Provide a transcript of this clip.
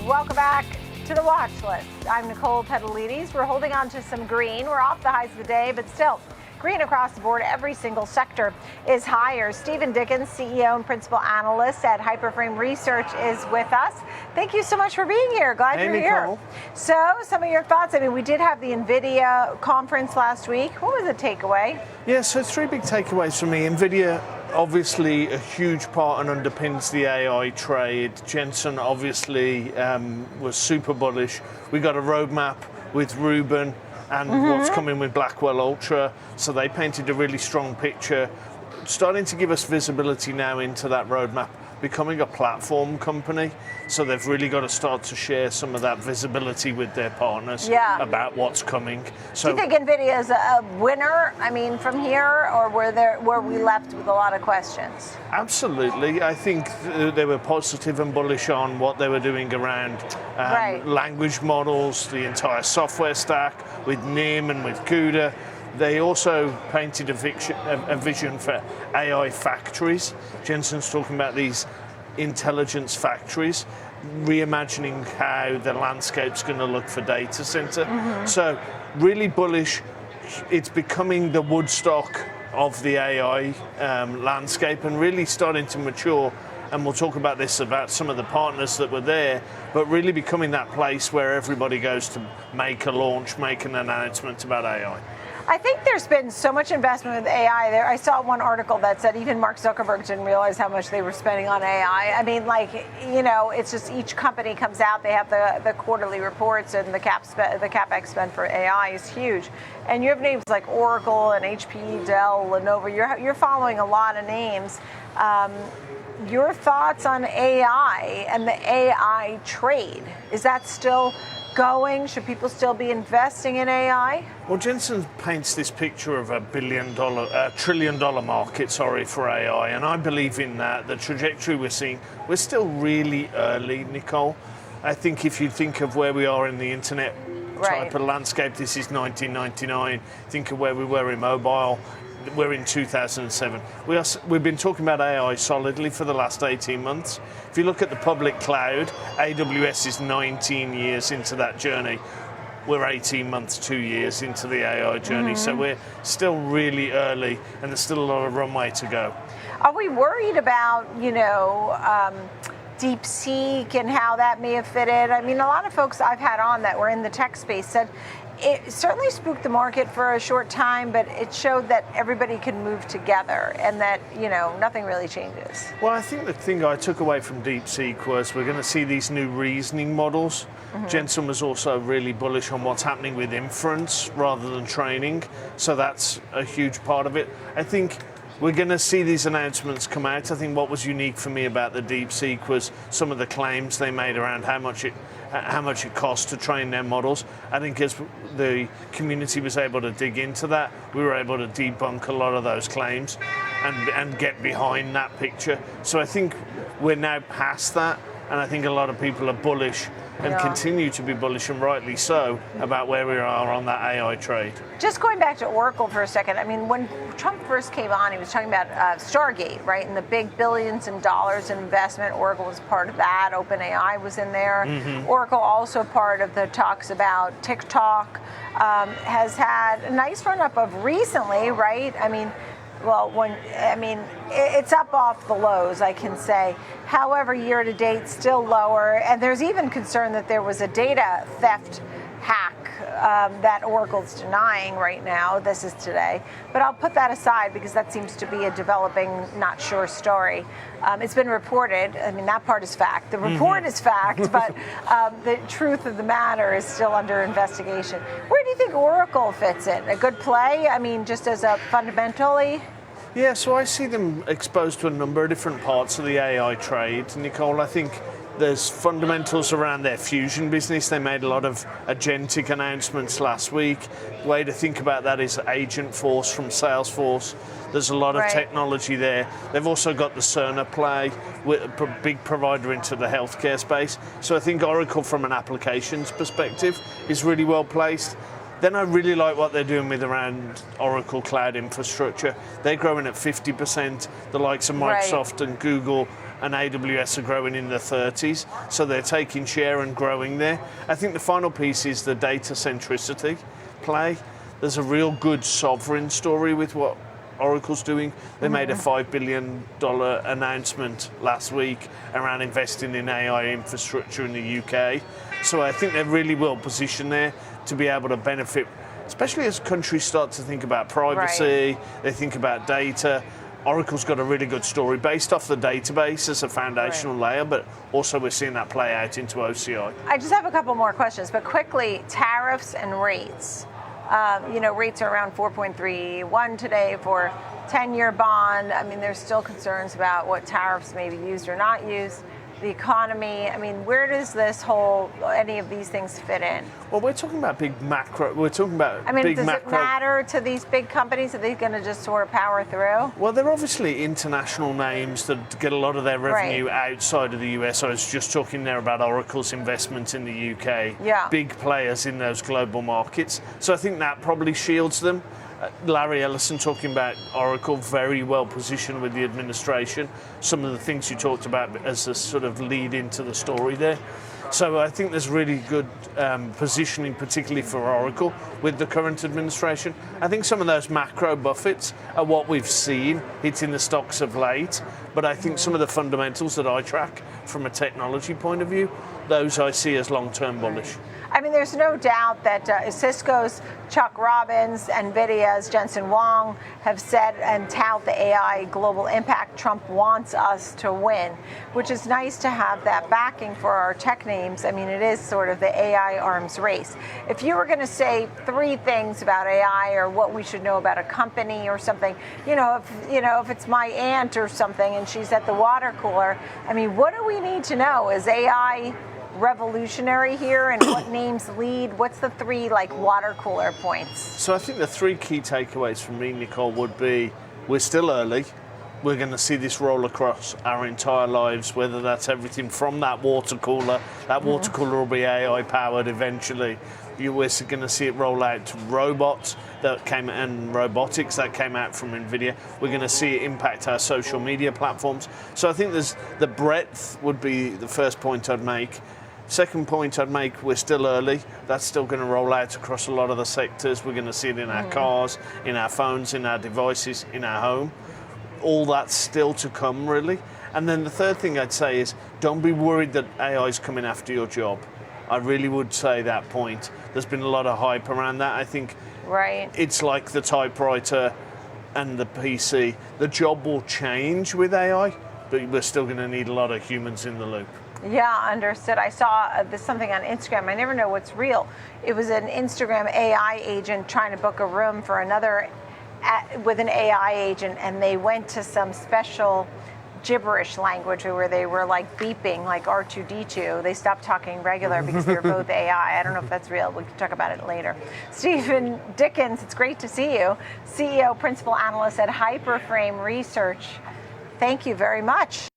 Welcome back to the watch list. I'm Nicole Pedalides. We're holding on to some green. We're off the highs of the day, but still green across the board. Every single sector is higher. Stephen Dickens, CEO and principal analyst at Hyperframe Research, is with us. Thank you so much for being here. Glad you're here. So, some of your thoughts. I mean, we did have the Nvidia conference last week. What was the takeaway? Yeah, so three big takeaways for me. Nvidia, obviously a huge part and underpins the AI trade. Jensen obviously was super bullish. We got a roadmap with Rubin and what's coming with Blackwell Ultra. So they painted a really strong picture, starting to give us visibility now into that roadmap, becoming a platform company. So they've really got to start to share some of that visibility with their partners about what's coming. So, do you think Nvidia is a winner, I mean, from here, or were we left with a lot of questions? Absolutely. I think they were positive and bullish on what they were doing around language models, the entire software stack with NIM and with CUDA. They also painted a vision for AI factories. Jensen's talking about these intelligence factories, reimagining how the landscape's going to look for data center. So really bullish. It's becoming the Woodstock of the AI landscape and really starting to mature. And we'll talk about this, about some of the partners that were there, but really becoming that place where everybody goes to make a launch, make an announcement about AI. I think there's been so much investment with AI there. I saw one article that said even Mark Zuckerberg didn't realize how much they were spending on AI. I mean, like, you know, it's just each company comes out, they have the quarterly reports, and the CapEx spend for AI is huge. And you have names like Oracle and HP, Dell, Lenovo. You're following a lot of names. Your thoughts on AI and the AI trade? Is that still going? Should people still be investing in AI? Well, Jensen paints this picture of a trillion-dollar market, for AI, and I believe in that. The trajectory we're seeing, we're still really early, Nicole. I think if you think of where we are in the internet type of landscape, this is 1999. Think of where we were in mobile. We're in 2007. We've been talking about AI solidly for the last 18 months. If you look at the public cloud, AWS is 19 years into that journey. We're 18 months, 2 years into the AI journey. So we're still really early, and there's still a lot of runway to go. Are we worried about, DeepSeek and how that may have fitted? I mean, a lot of folks I've had on that were in the tech space said it certainly spooked the market for a short time, but it showed that everybody can move together and that, nothing really changes. Well, I think the thing I took away from DeepSeek was we're going to see these new reasoning models. Jensen was also really bullish on what's happening with inference rather than training. So that's a huge part of it. I think we're going to see these announcements come out. I think what was unique for me about the DeepSeek was some of the claims they made around how much it costs to train their models. I think as the community was able to dig into that, we were able to debunk a lot of those claims and get behind that picture. So I think we're now past that, and I think a lot of people are bullish and continue to be bullish, and rightly so, about where we are on that AI trade. Just going back to Oracle for a second, I mean, when Trump first came on, he was talking about Stargate, right? And the big billions in dollars in investment. Oracle was part of that. OpenAI was in there. Oracle also part of the talks about TikTok, has had a nice run-up of recently, right? I mean, it's up off the lows, I can say. However, year to date, still lower. And there's even concern that there was a data theft hack that Oracle's denying right now. This is today. But I'll put that aside because that seems to be a developing, not sure story. It's been reported. I mean, that part is fact. The report is fact, but the truth of the matter is still under investigation. Where do you think Oracle fits in? A good play? I mean, just as a fundamentally? Yeah, so I see them exposed to a number of different parts of the AI trade, Nicole. I think there's fundamentals around their fusion business. They made a lot of agentic announcements last week. The way to think about that is Agentforce from Salesforce. There's a lot of technology there. They've also got the Cerner play, with a big provider into the healthcare space. So I think Oracle, from an applications perspective, is really well placed. Then I really like what they're doing with around Oracle Cloud Infrastructure. They're growing at 50%. The likes of Microsoft and Google and AWS are growing in the 30s, so they're taking share and growing there. I think the final piece is the data centricity play. There's a real good sovereign story with what Oracle's doing. They made a $5 billion announcement last week around investing in AI infrastructure in the UK. So I think they're really well positioned there to be able to benefit, especially as countries start to think about privacy, they think about data. Oracle's got a really good story based off the database as a foundational layer, but also we're seeing that play out into OCI. I just have a couple more questions, but quickly, tariffs and rates. Rates are around 4.31 today for 10-year bond. I mean, there's still concerns about what tariffs may be used or not used. The economy, I mean, where does any of these things fit in? Well, we're talking about big macro. We're talking about does it matter to these big companies? Are they going to just sort of power through? Well, they're obviously international names that get a lot of their revenue outside of the US. I was just talking there about Oracle's investment in the UK. Yeah. Big players in those global markets. So I think that probably shields them. Larry Ellison talking about Oracle, very well positioned with the administration. Some of the things you talked about as a sort of lead into the story there. So I think there's really good positioning, particularly for Oracle, with the current administration. I think some of those macro buffets are what we've seen hitting the stocks of late, but I think some of the fundamentals that I track from a technology point of view, those I see as long-term bullish. I mean, there's no doubt that Cisco's Chuck Robbins, Nvidia's Jensen Huang have said and tout the AI global impact Trump wants us to win, which is nice to have that backing for our tech names. I mean, it is sort of the AI arms race. If you were going to say 3 things about AI or what we should know about a company or something, if it's my aunt or something and she's at the water cooler, I mean, what do we need to know? Is AI revolutionary here, and what names lead? What's the 3 water cooler points? So I think the 3 key takeaways from me, Nicole, would be we're still early. We're going to see this roll across our entire lives, whether that's everything from that water cooler. That water cooler will be AI powered eventually. We're going to see it roll out to robots and robotics that came out from Nvidia. We're going to see it impact our social media platforms. So I think there's the breadth would be the first point I'd make. Second point I'd make, we're still early. That's still going to roll out across a lot of the sectors. We're going to see it in our cars, in our phones, in our devices, in our home. All that's still to come, really. And then the third thing I'd say is don't be worried that AI is coming after your job. I really would say that point. There's been a lot of hype around that. I think it's like the typewriter and the PC. The job will change with AI, but we're still going to need a lot of humans in the loop. Yeah, understood. I saw something on Instagram. I never know what's real. It was an Instagram AI agent trying to book a room for another with an AI agent, and they went to some special gibberish language where they were beeping like R2D2. They stopped talking regular because they were both AI. I don't know if that's real. We can talk about it later. Stephen Dickens, it's great to see you. CEO, Principal Analyst at Hyperframe Research. Thank you very much.